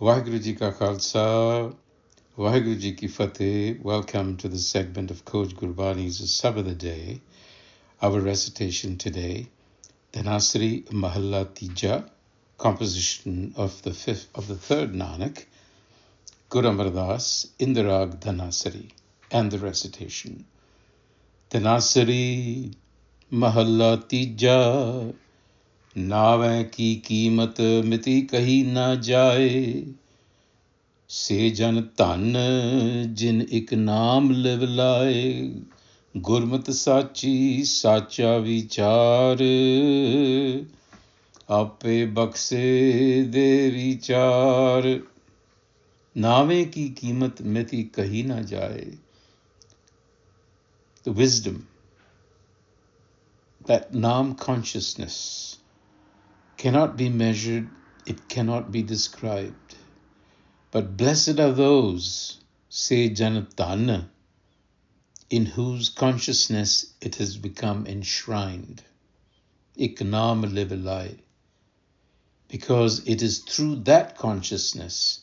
Waheguru Ji Ka Khalsa, Waheguru Ji Ki Fateh. Welcome to the segment of Coach Gurbani's a-sabad-a-day. Our recitation today, Dhanasari Mahalla Tija, composition of the third Nanak, Guru Amar Das, in the Rag Dhanasari, and the recitation. Dhanasari Mahalla Tija, Navai ki कीमत मिति कही ना जाए, से जन धन जिन एक नाम live लाए, गुरमत साची साचा विचार, आपे बख्शे दे विचार. नावे की कीमत मिति कही ना जाए. The wisdom, that Nam consciousness, cannot be measured, it cannot be described. But blessed are those, say Janatan, in whose consciousness it has become enshrined. Ik naam livelai. Because it is through that consciousness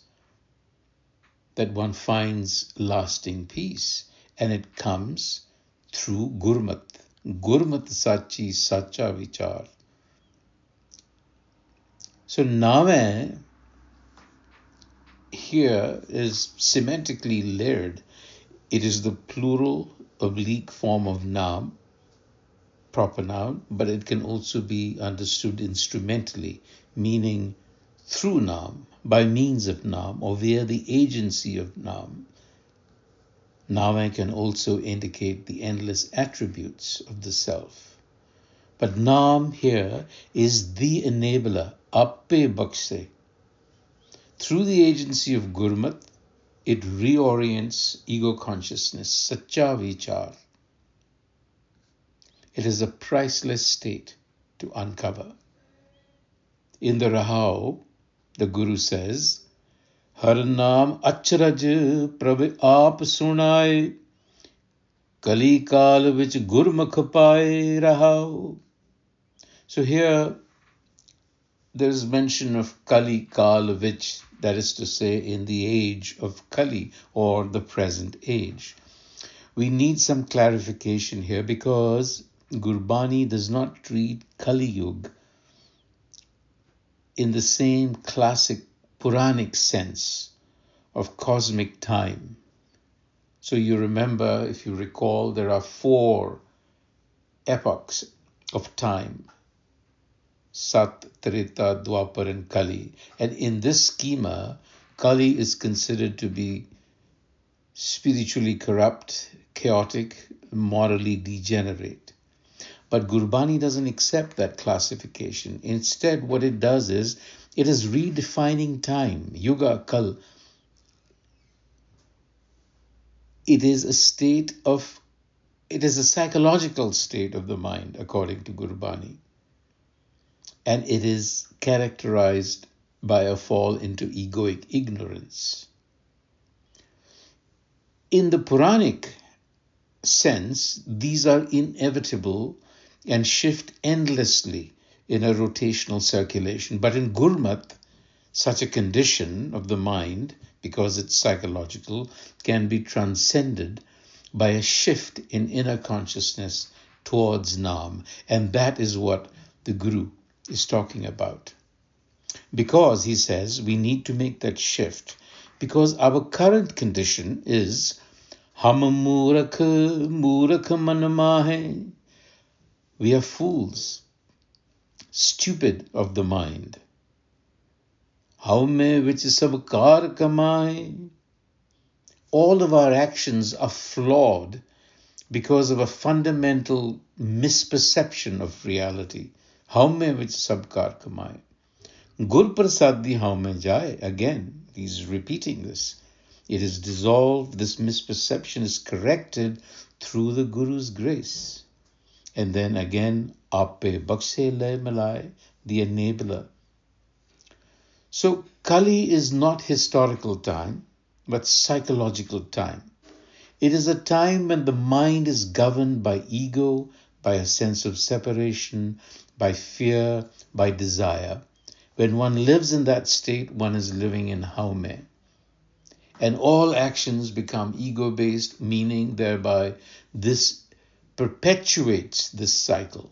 that one finds lasting peace. And it comes through Gurmat. Gurmat sachi sacha vichar. So Name here is semantically layered. It is the plural oblique form of Nam, proper noun, but it can also be understood instrumentally, meaning through Nam, by means of Nam, or via the agency of Nam. Name can also indicate the endless attributes of the self. But Nam here is the enabler, appe bakshe. Through the agency of Gurmat, it reorients ego consciousness, sacha vichar. It is a priceless state to uncover. In the Rahau, the Guru says, Har naam achraj prabh aap sunai, kali kaal vich gurmukh paaye rahau. So here there is mention of Kali Kal, which, that is to say, in the age of Kali, or the present age. We need some clarification here because Gurbani does not treat Kali Yuga in the same classic Puranic sense of cosmic time. So you remember, if you recall, there are 4 epochs of time: Sat, Treta, Dwapar, and Kali. And in this schema, Kali is considered to be spiritually corrupt, chaotic, morally degenerate. But Gurbani doesn't accept that classification. Instead, what it does is, it is redefining time, Yuga, Kal. It is a psychological state of the mind, according to Gurbani. And it is characterized by a fall into egoic ignorance. In the Puranic sense, these are inevitable and shift endlessly in a rotational circulation. But in Gurmat, such a condition of the mind, because it's psychological, can be transcended by a shift in inner consciousness towards Nam. And that is what the Guru is talking about. Because, he says, we need to make that shift, because our current condition is Ham Murakh man mahe. We are fools, stupid of the mind. Haume which sab kar kamaye. All of our actions are flawed because of a fundamental misperception of reality. Haume which sab kar kamaye. Gur prasadi haume jaye. Again, he's repeating this. It is dissolved, this misperception is corrected through the Guru's grace. And then again, appe bakshe le malai, the enabler. So Kali is not historical time, but psychological time. It is a time when the mind is governed by ego, by a sense of separation, by fear, by desire, When one lives in that state, one is living in haume. And all actions become ego-based, meaning thereby this perpetuates this cycle.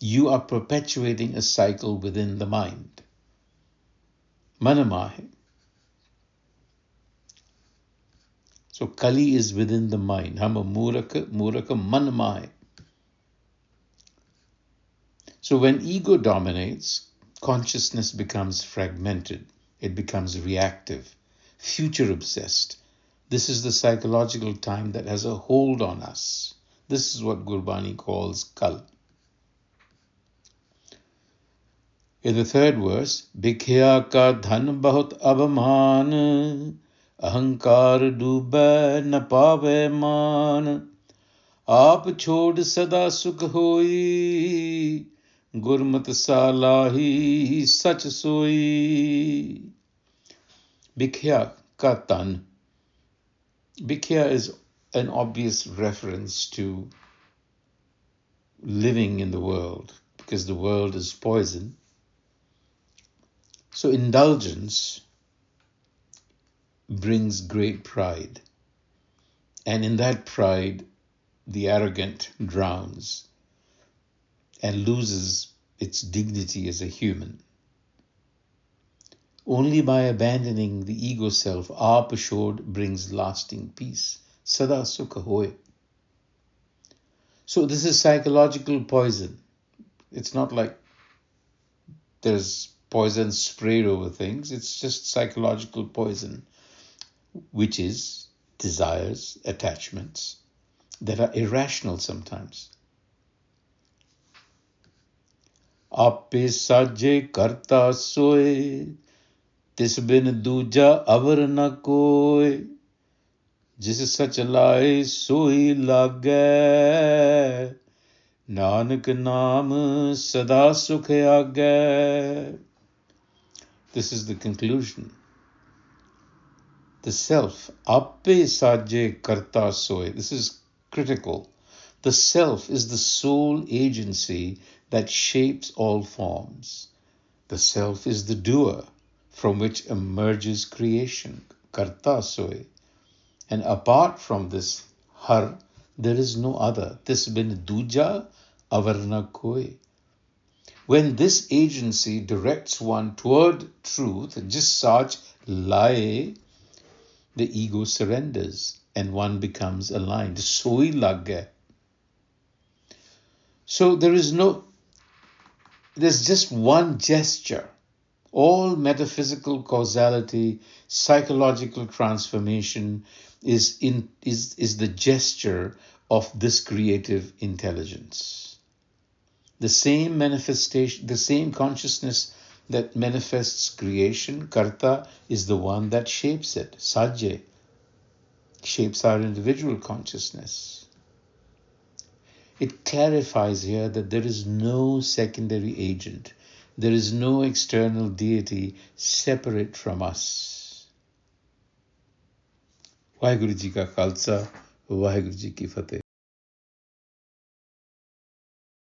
You are perpetuating a cycle within the mind. Manamahe. So Kali is within the mind. Hama muraka manamahe. So when ego dominates, consciousness becomes fragmented. It becomes reactive, future obsessed. This is the psychological time that has a hold on us. This is what Gurbani calls Kal. In the third verse, Bhikhya ka dhan bahut abhaman, ahankar doobai na paave maan, aap chhod sada sukh hoi, gurmat salahi sach soi. Bhikhya ka dhan. Bhikhya is an obvious reference to living in the world, because the world is poison. So indulgence brings great pride. And in that pride, the arrogant drowns and loses its dignity as a human. Only by abandoning the ego self, aap chhod brings lasting peace. Sada sukha hoy. So this is psychological poison. It's not like there's poison sprayed over things. It's just psychological poison, which is desires, attachments that are irrational sometimes. Ape sajje karta soe, tis bin duja avar na koi, jis sach lae soi lagay, nanak naam sada sukh agay. This is the conclusion. The self, ape sajje karta soy. This is critical. The self is the sole agency that shapes all forms. The self is the doer from which emerges creation, karta soy. And apart from this har, there is no other. This bin duja avarna koi. When this agency directs one toward truth, just such lie, the ego surrenders and one becomes aligned. Soi lagge. So there's just one gesture. All metaphysical causality, psychological transformation is the gesture of this creative intelligence. The same manifestation, the same consciousness that manifests creation, karta, is the one that shapes it. Sajje shapes our individual consciousness. It clarifies here that there is no secondary agent. There is no external deity separate from us. Vaheguru Ji ka Khalsa, Vaheguru Ji ki Fateh.